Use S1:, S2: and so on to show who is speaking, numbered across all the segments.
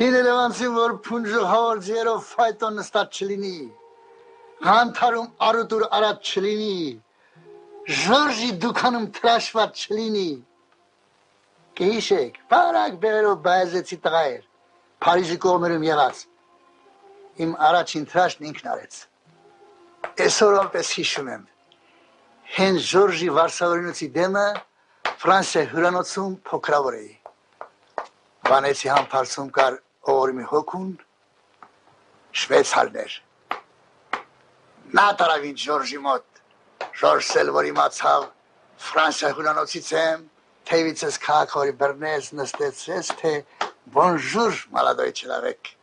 S1: Հիներևանցի, որ փունջու հավորձիերով ֆայտոն նստած չլինի, ղանթարում արուտուր արած չլինի, ժորժի դուքանում թրաշված չլինի, կհիշեք, բարակ բերելով բայազեցի տղա էր, Փարիզի կողմերում եղած, իմ առաջին թրաշն ինքն արեց, այսօր ալպես հիշում եմ, հենց ժորժի վարսավորինոցի դեմը Ֆրանսիա հյուրանոցում փոքրավոր էի, Վանեցի համբարձում կար օրմի հոգուն, շվեցարներ, նա տարավ ինձ ժորժի մոտ, ժորժսել, որ իմացավ, Ֆրանսիա հյուրանոցից եմ, թևիցս քաղաքորի բրնես նստեցրեց, թե բոնժուր, մալադոյ չլավեք,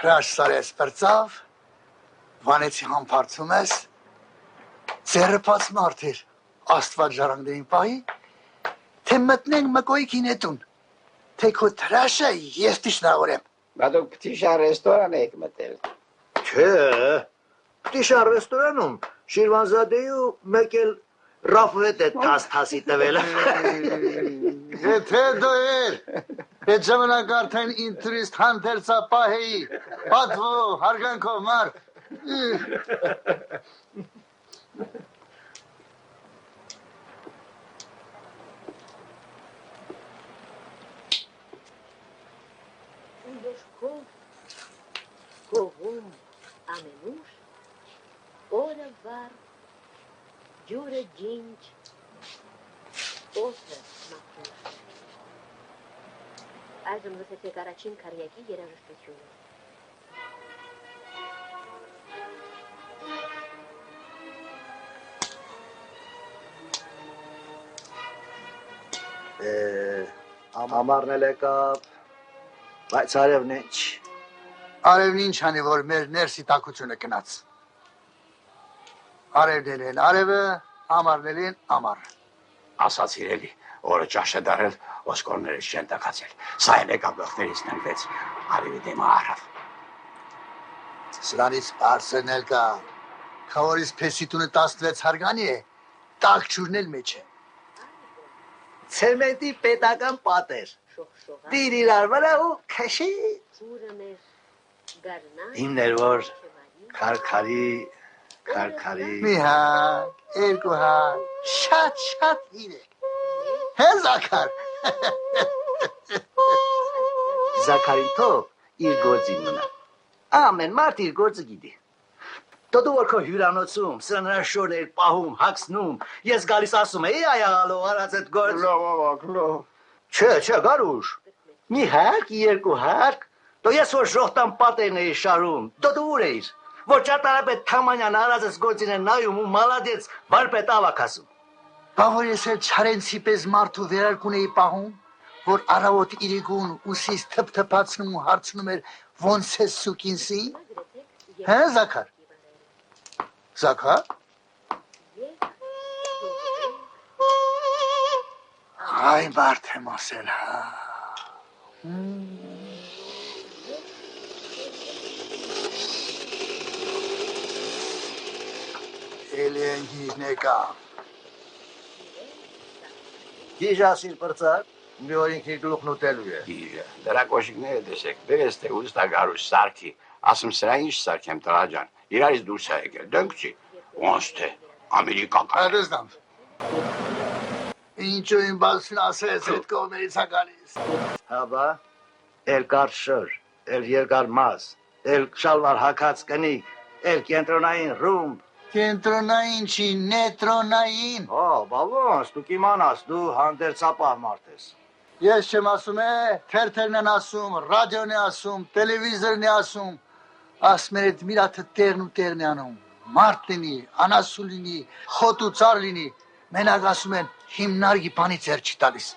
S1: հրաշ սարես պրծավ, Վանեցի համբարձում ես, ձերրպած մարդ էր, աստված ժառանգներին պահի, թե մտնենք մկոյքին հետուն, թե քո թրաշը ես տիշնավորեմ։
S2: Բա դուք պտիշա ռեստորան եք մտել։
S3: Չէ, պտիշա ռեստորանում Շիրվանզադեյու մեկ էլ Ռաֆուհետ է տասի տվել։
S1: Եթե դու էր, այդ ժամանակ արդեն ինտուրիստ հանդերձա պահեի, պատվո, հարգանքով մարդ։
S4: Կողում ամենուր, օրը վար, ջուրը ջինջ, օդը մաքուր։ Այժմ լսեցեք առաջին քարյակի երաժշտությունը։
S3: Ամառն էլ եկավ, բայց արևն ինչ։
S1: Արևն ինչ անի, որ մեր ներսի տաքությունը կնաց։ Արևն են արևը, ամառն են ամառ։
S5: Ասաց իրելի, օրը ճաշ է դարել, ոսկորներից չեն տակացել։ Սա էլ եկավ գլխներից ննվեց, արևի դեմը առավ։
S1: Սրանից բարձրն էլ կա, քավորից փեսիտունը 16 հարգանի է, տակ ջուրն էլ մեջ է։
S3: Ցեմենտի պետական պատեր։ Դիր իրար վրա ու քշի։ Հիմն էր որ քարքարի։
S1: Մի հատ, երկու հատ, շատ իրեք։ Հե Զաքար։
S3: Զաքարին թող իր գործին մնա։ Ամեն մարդ իր գործը գիտի։ Դու որ քո հյուրանոցում սրանա շորներ պահում, հագցնում, ես գալիս ասում եի այաղալով արած այդ գործ։
S2: Լավ։
S3: Չէ, գարուշ։ Մի հարկ, երկու հարկ, դու ես որ ժողտան պատերն էի շարում, դու ուր էիր, որ ճարտարապետ Թամանյան արած այս գործին է նայում ու մալադեց վարպետ ավակ ասում։
S1: Բա որ ես էլ չարենցի պես մարդու վերարկուն էի պահում, որ առավոտ իրիկուն ուսիս թփթփացնում ու հարցնում էր ոնց է սուկինսի։ Հե Զաքար։ Զաքար։ Այ մարդ եմ ասել, հա։ Էլի են գիրն եկա,
S3: Քիչ ասիր բրծակ, մի օր ինքնի գլուխն ուտելու է։
S5: Գիրը, դրա կոշիկները տեսեք, դերես թե ուստա գարուս սարքի, ասում սրա ինչ սարքեմ տղա ջան, իրարից դուրս է եկել, դենք չի, ոնց թե, ամերիկական։
S1: Ադեսնամ։ Ինչու իմ բացին ասես այդ կողմերից է գալիս։
S3: Հաբա, էլ կար շոր, էլ երկար մազ, էլ շալվար հակած կնիկ, էլ կենտրոնային ռումբ։
S1: Կենտրոնային չի, նետրոնային։
S3: Բալոնս, դուք իմանաս, դու հանդերձապահ մարդ ես։
S1: Ես չեմ ասում թերթերն են ասում, ռադիոն է ասում, տելևիզորն է ասում, ասում են այդ միրաթը տեղն ու տեղն է անում, մարդ լինի, անասու լինի, խոտ ու ծառ լինի, մենակ ասում են հիմնարկի բանի ձեր չի տալիս։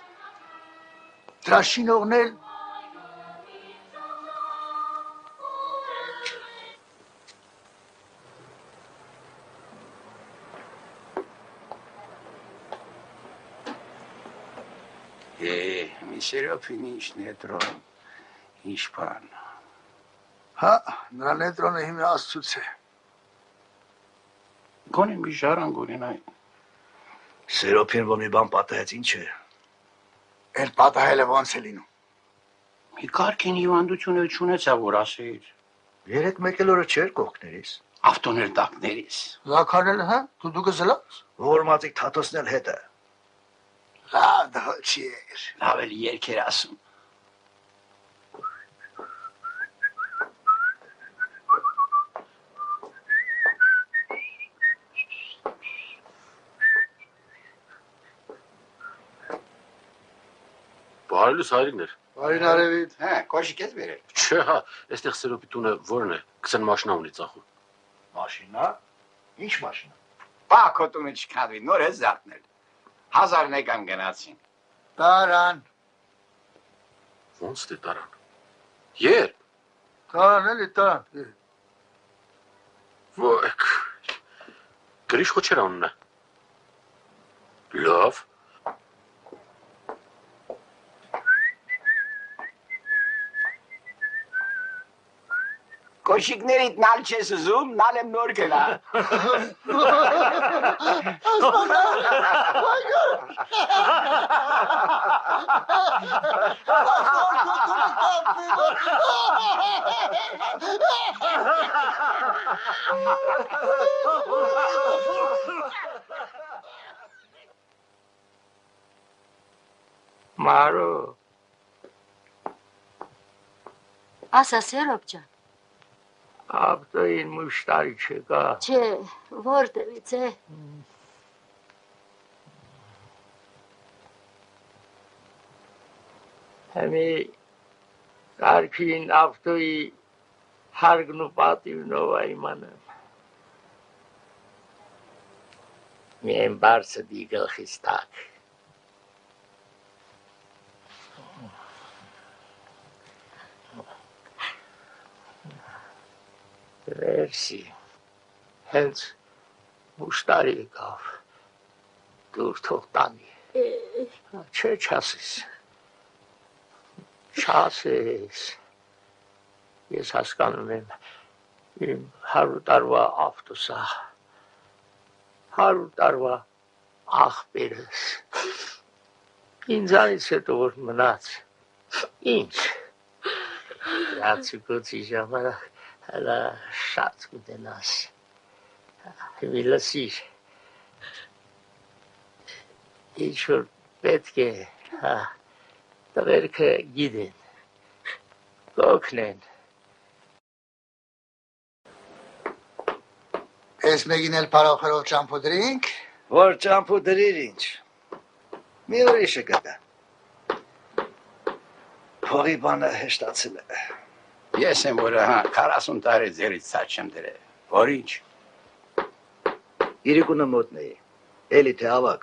S1: Դրա շինողն էլ
S5: մի Սերոփին ինչ նետրոն, ինչ բան։
S1: հա, նրա նետրոնը հիմա աստծուց է։
S5: Գոնե մի ժառանգ ունենային։
S3: Սերոփին որ մի բան պատահեց, ինչ է։
S1: Էլ պատահել է ոնց է լինում։
S5: Մի կարգին հիվանդություն էլ չունեցավ, որ ասեիր։
S3: Երեք մեկել օրը չէր կողքներիս։
S5: Ավտոներ տակներիս։
S1: Զաքարել, հա, դու գզլաս։
S3: Որմացիկ թաթոսնել հետը։
S1: Լավ դահ չի էր։
S5: Լավ էլ երկեր ասում։
S6: Բարելուս հայրիկներ։
S1: Բարին արևիտ։
S5: Հա, կոշիկ ես վերել։
S6: Չէ, հա, այստեղ Սերոփի տունը որն է։ Կսեն մաշինա ունի ծախում։
S3: Մաշինա։ Ինչ մաշինա։
S5: Բա քոտունը չքանդվի, նոր է զարթնել։ 1001 գնացին։
S1: Տարան։
S6: Ոնց դե տարան։ Երբ։
S1: Տարան էլի տարան։
S6: Ոք։ Գրիշ խոչեր անունն է։ Լավ։
S5: Կոշիկներիդ նալ չես ուզում, նալ եմ նոր գնա։
S2: Մարո,
S4: Ասա Սերոփ ջան։
S2: ավտոյին մուշտարի չկա։
S4: Չէ, որտեղից է։
S2: Հեմի կարգին ավտոյի հարգն ու պատիվնով այմանեմ։ Միայն բարձը դի գլխից տակ։ Վերսի, հենց մուշտարի եկավ, դուր թող տանի, չէ չասես, չասես, ես հասկանում եմ իմ 100 տարվա ավտոսա, 100 տարվա աղբերս, ինձանից հետո որ մնաց, ինչ, ռացուկոցի ժամանակ, հələ շատ կուտենաս, մի լսիր, ինչ որ պետք է, տղերքը գիտեն, կօգնեն,
S1: Ես մեկին էլ պարոխերով ճամփու դրինք։
S3: Որ ճամփու դրիր ինչ։ Մի ուրիշը կտա։ Փողի բանը հեշտացել է։
S5: Ես եմ որ 40 տարի ձերից ցած չեմ դրել։ Որ ինչ։
S3: Իրիկունը մոտնի։ Էլի թե ավակ։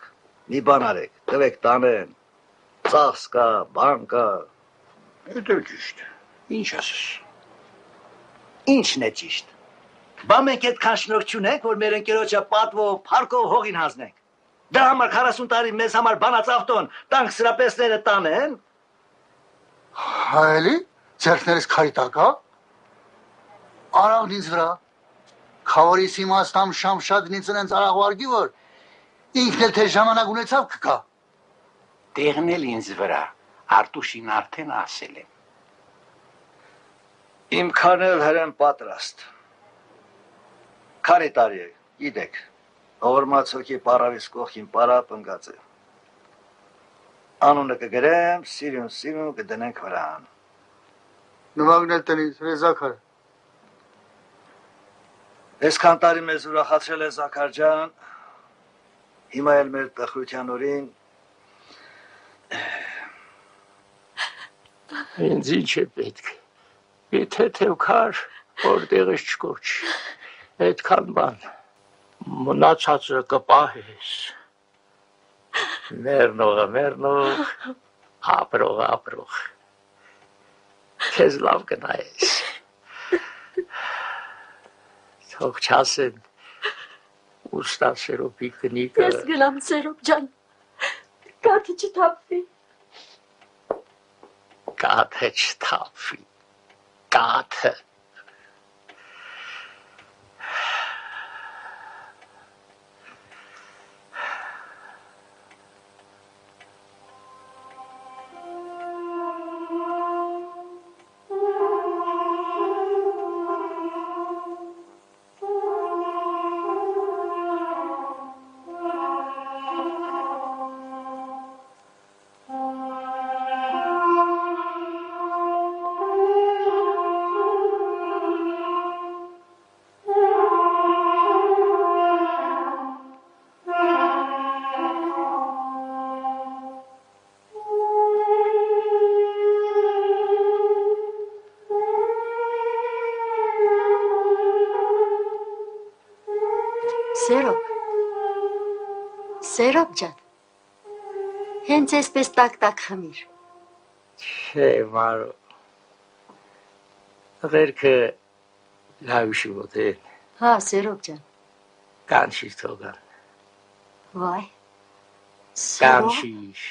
S3: Մի բան արեք, տվեք տանեն։ Ծախս կա, բան կա։
S5: Դա ճիշտ։ Ինչ ասես։
S3: Ինչն է ճիշտ։ Բա մենք այդքան շնորհք չունենք, որ մեր ընկերոջը պատվով, փառքով հողին հանձնենք։ Դրա համար 40 տարի մեզ համար բանած ավտոն, տանք սրապեսները տանեն։
S1: Հայելի, ձերքներս քարի տակա։ Արաղն ինձ վրա։ Խավորիս իմաստամ շամշադն ինձ ընենց արաղ վարգի, որ ինքն էլ թե ժամանակ ունեցավ կկա։
S5: տեղնել ինձ վրա, Արտուշին արդեն ասել եմ։
S3: Իմ քանել հրեն պատրաստ։ Քանի տարի է, գիտեք, հորմաց հոգի պարավիս կողքին պարապ ընգած է։ Անունը կգրեմ, սիրուն կդնենք վրան։
S1: Նվագն էլ տնից, Զաքար։
S3: Այսքան տարի մեզ ուրախացրել է Զաքար ջան, հիմա էլ մեր տխրության օրին
S2: Ինձ ինչ է պետք։ Եթե թևքար, որտեղս չկորչի, այդքան բան, մնացածը կպահես։ Մեռնող, ապրող, քեզ լավ կնայես։ Թող չասեն, ուստա Սերոպի կնիկը։
S4: Ես գնամ Սերոպ ջան, կաթը չթափվի։
S2: Կաթը չթափվի, կաթը։
S4: Սերոպ ջան, հենց այսպես տակ խմիր։
S2: Չէ, Մարո, տղերքը լավ շիվոտ են,
S4: Հա, Սերոպ ջան,
S2: կանչիր թողան,
S4: վայ, Սերոպ,
S2: կանչիր։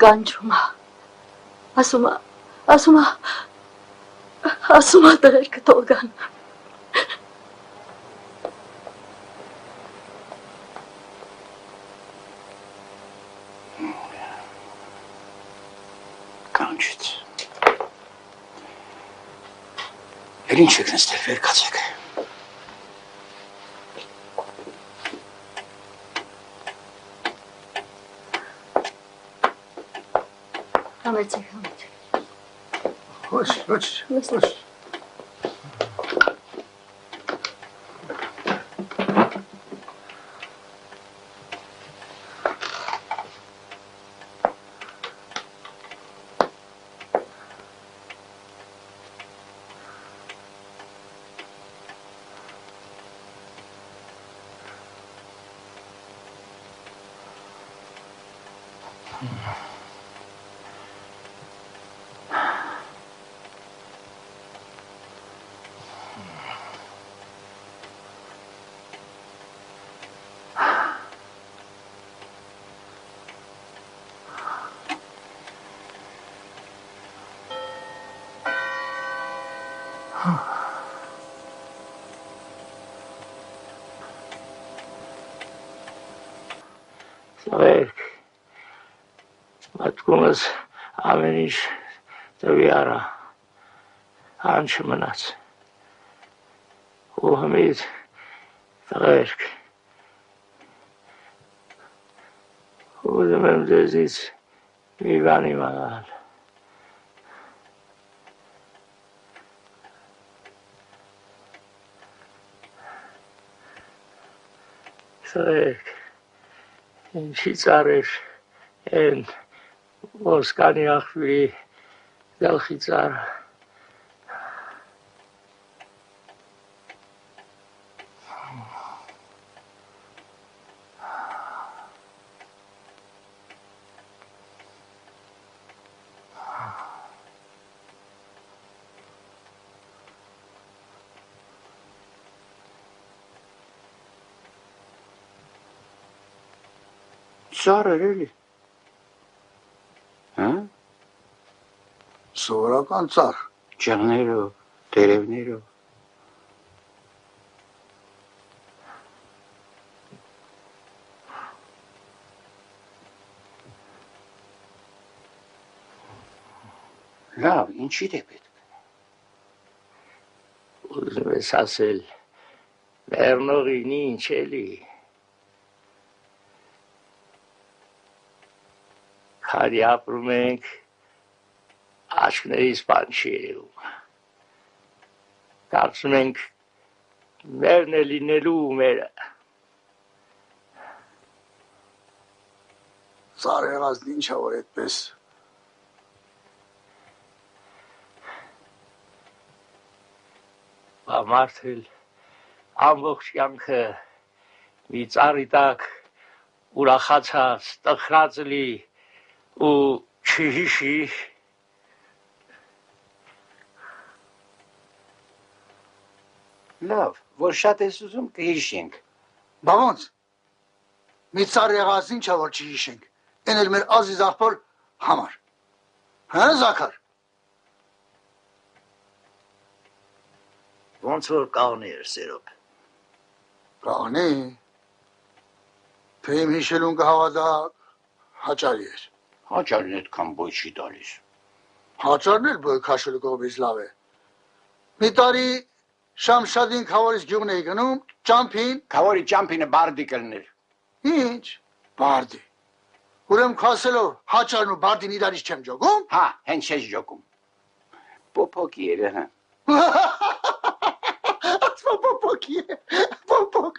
S4: կանչում, ասում տղերքը թողան։
S5: Կանչեց։ Էլ ինչ եք նստել, վեր կացեք։
S4: Համեցեք։
S1: Ոչ։
S2: Տղերք, մատկումս ամեն ինչ տվի արա, ան չմնաց, ու հմիտ տղերք, ուզում եմ ձեզից մի բան իմանալ, տղերք, ինչի ծառեր են ոսկանի աղբյուրի գլխի ծառը։ Ծառեր էլի։
S1: Սովորական ծառ։
S5: Ջղներով, տերևներով։ Լավ, ինչի՞ է պետք։
S2: Ուզում ես ասել, մեռնողին ինչ էլի։ Քանի ապրում ենք, աչքներիս բան չի երևում։ Կարծում ենք, մերն է լինելու մերը։
S1: Ծառ եղածն ինչ ա որ այդպես։
S2: Մարդը ամբողջ կյանքը մի ծառի տակ ուրախացած, տխրած լի ու չհիշի։
S5: Լավ, որ շատ ես ուզում կհիշենք։
S1: Բա ոնց։ Մի ծառ եղածն ինչ ա որ չհիշենք։ Էն էլ մեր ազիզ աղբոր համար։ Հա Զաքար։
S3: Ոնց որ կաղնի էր Սերոպ։
S1: Կաղնի։ Թե իմ հիշելուն կհավատա հաճարի էր։
S5: Հաճարին այդքան բոյ չի տալիս։
S1: Հաճարն էլ բոյ քաշելու կողմից լավ է։ Մի տարի Շամշադին քավորից գյուղն էի գնում, ճամփին։
S5: Քավորի ճամփինը բարդի կլներ։
S1: Ինչ։ Բարդի։ Ուրեմն քասելով հաճարն ու բարդին իրարից չեմ ջոգում։
S5: Հա, հենց չես ջոկում։ Պոպոկի էր, հա։
S1: Ասма պոպոկի է, պոպոկ,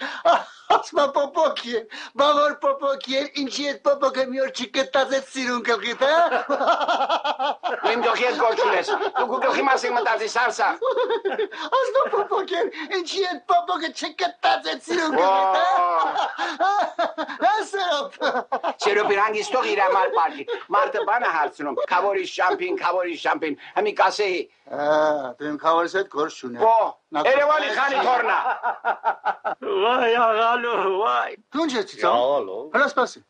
S1: ասma պոպոկի է, բաղոր պոպոկի է, ինչի այդ պոպոկը մի օր չկտած այդ սիրուն կլղիտ, հա?
S5: Իմ գլխի հետ գործում ես, դու գլխի մասին մտածի սարսա։
S1: Ասma պոպոկի է, ինչի այդ պոպոկը չկտած այդ սիրուն կլղիտ, հա? Հա Սերոպ։
S5: Սերոպի հանգիստող իր համար պարկի, մարդը բան է հարցնում, քավորի շամփին, հմի կասեի։
S1: Դու իմ քավորից հետ գործ չունի։
S5: Երևանի խանի թորնա։
S2: Վայ աղալու, վայ։
S1: Դու ինչ ես ծիծաղ։ Հələ սպասի։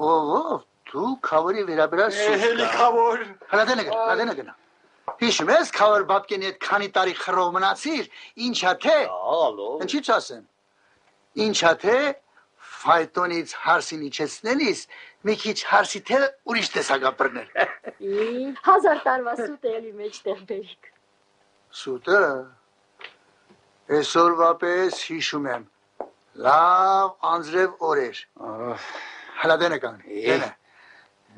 S1: Ով, դու քավորի վերաբերած սուս։
S2: Էլի քավոր։
S1: Հələ դենը գնա։ Հիշում ես քավոր բաբկենի հետ քանի տարի խռով մնացիր, ինչա թե։ Ինչի՞ չասեմ։ Ինչա թե ֆայտոնից հարսին իջեցնելիս մի քիչ հարսի թե ուրիշ տեսակապրներ։
S4: 1000 տարվա սուտ էլի մեջտեղ բերիք։
S1: Սուտը։ Այսօրվա պես հիշում եմ։ Լավ անձրև օրեր։ Հələ դենը կան։ Դենը։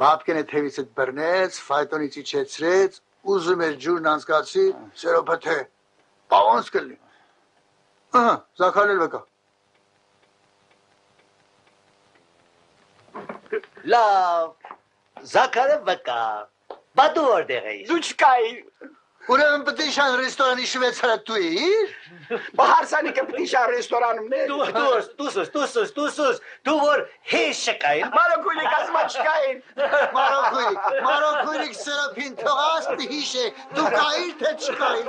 S1: Բաբկենը թևից հետ բռնեց, ֆայտոնից իջեցրեց, ուզում էր ջուրն անցկացի, Սերոպը թե։ Բա ոնց կլինի։ Ահա, Զաքարն էլ վկա։
S3: Լավ, Զաքարը վկա, բա դու որտեղ էիր։
S2: Դու չկայիր։
S1: Ուրեմն Պտիշան ռեստորանի շվեցարը դու էիր։
S5: Բա հարսանիքը Պտիշան ռեստորանումն է։
S3: Դու որ հեշ չկայիր։
S5: Մարոկույնի կազմա չկային։
S1: Մարոկույնիկ Սերոպին թողած հիշե, դու կայիր թե չկայիր։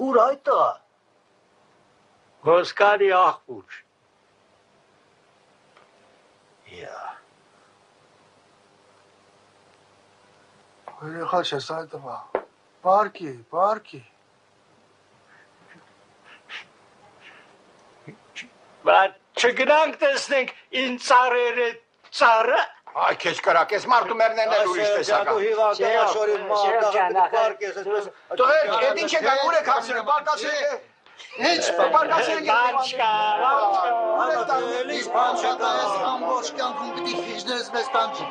S3: Ուր այդ է։
S2: Հոսկարի աղբուր։
S1: Երեխա չես այդ տղա։ Պարկի։
S2: Բայց չգնանք տեսնենք ինձ ծառերը ծառը։
S5: Այ քեզ կրակես մարդու մերներն էլ ուրիշ տեսական։ Տղեր, էդ ինչ եք ուր եք հասցրել, բարկացրեք։ Ինչ, բարկացրեք։
S1: Ինչ բան շատայես ամբողջ կյանքում պիտի խիժներս մեզ տանջի։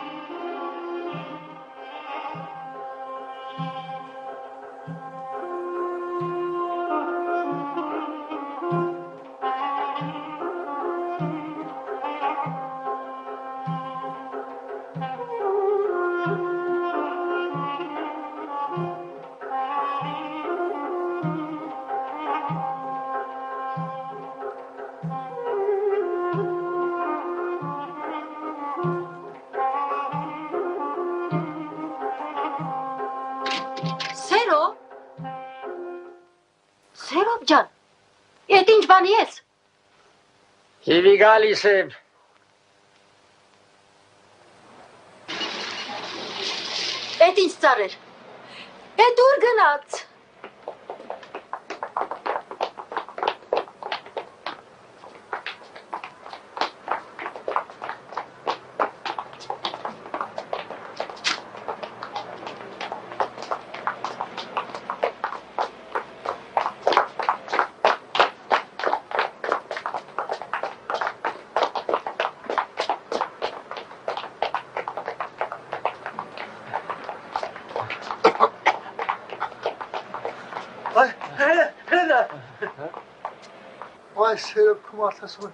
S4: Սերոբ ջան, էդ ինչ բանի ես։
S2: Հիվի գալիս եմ։
S4: Էդ ինչ ծառեր։ Էդ ուր գնաց։
S1: Ay Serap kumartası var.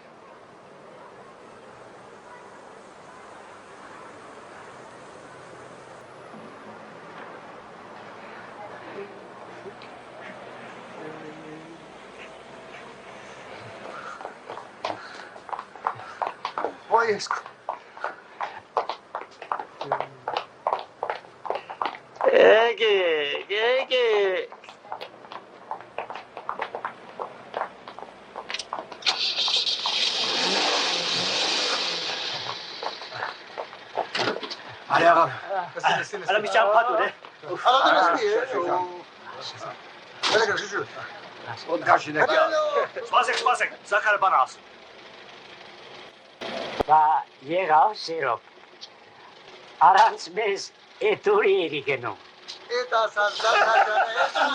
S1: Vay eski.
S2: Ege.
S3: Արի աղա։
S1: Ալա
S3: մի ճամփա դուր է։
S1: Anladınız mı ya? Böyle karışıyor.
S5: Od գաշինեք։
S3: Սպասեք, Զաքարը բան ասում։
S2: Բա եղավ Սերոբ։ Առանց մեզ էդ ուր էի գնում։
S1: Et asar zaten.